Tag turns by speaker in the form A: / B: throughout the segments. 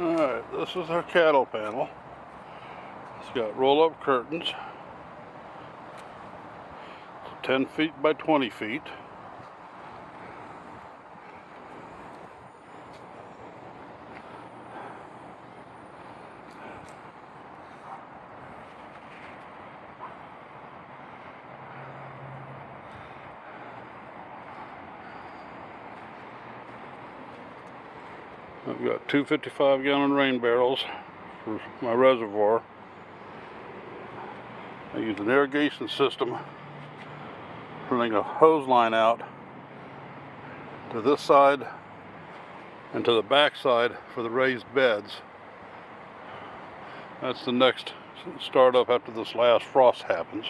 A: Alright, this is our cattle panel. It's got roll-up curtains, 10 feet by 20 feet. I've got two 55-gallon rain barrels for my reservoir. I use an irrigation system, running a hose line out to this side and to the back side for the raised beds. That's the next startup after this last frost happens.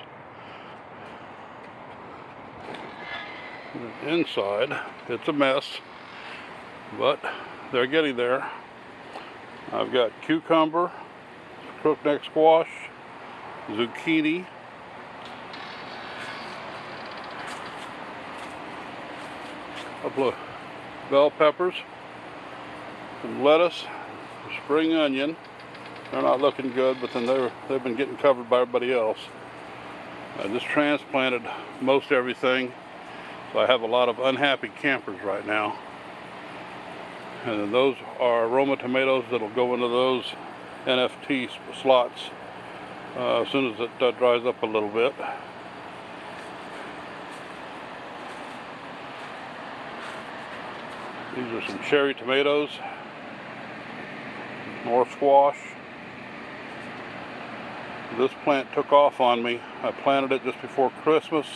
A: And inside, it's a mess, but they're getting there. I've got cucumber, crookneck squash, zucchini, a couple of bell peppers, some lettuce, spring onion. They're not looking good, but then they've been getting covered by everybody else. I just transplanted most everything, so I have a lot of unhappy campers right now. And then those are Roma tomatoes that'll go into those NFT slots as soon as it dries up a little bit. These are some cherry tomatoes, more squash. This plant took off on me. I planted it just before Christmas,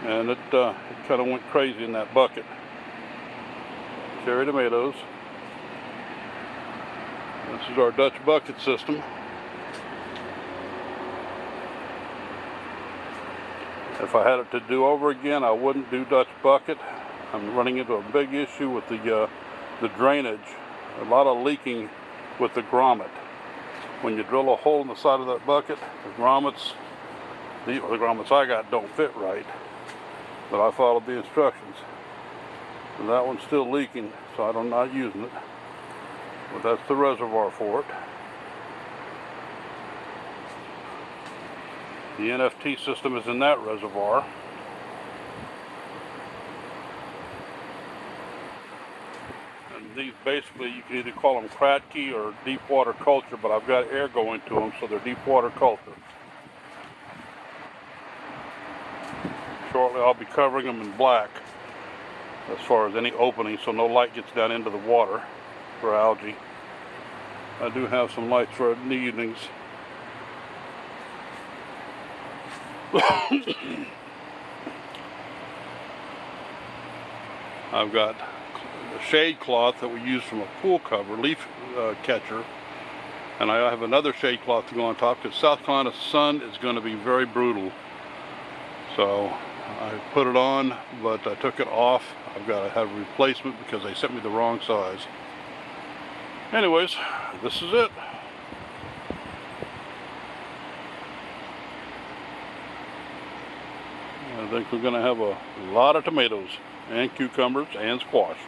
A: and it kind of went crazy in that bucket. Cherry tomatoes. This is our Dutch bucket system. If I had it to do over again, I wouldn't do Dutch bucket. I'm running into a big issue with the drainage. A lot of leaking with the grommet. When you drill a hole in the side of that bucket, the grommets I got don't fit right. But I followed the instructions. And that one's still leaking, so I'm not using it. But that's the reservoir for it. The NFT system is in that reservoir. And these basically, you can either call them Kratky or deep water culture, but I've got air going to them, so they're deep water culture. Shortly I'll be covering them in black as far as any opening, so no light gets down into the water for algae. I do have some lights for in the evenings. I've got a shade cloth that we use from a pool cover, leaf catcher, and I have another shade cloth to go on top because South Carolina sun is going to be very brutal. So I put it on, but I took it off. I've got to have a replacement because they sent me the wrong size. Anyways, this is it. I think we're going to have a lot of tomatoes and cucumbers and squash.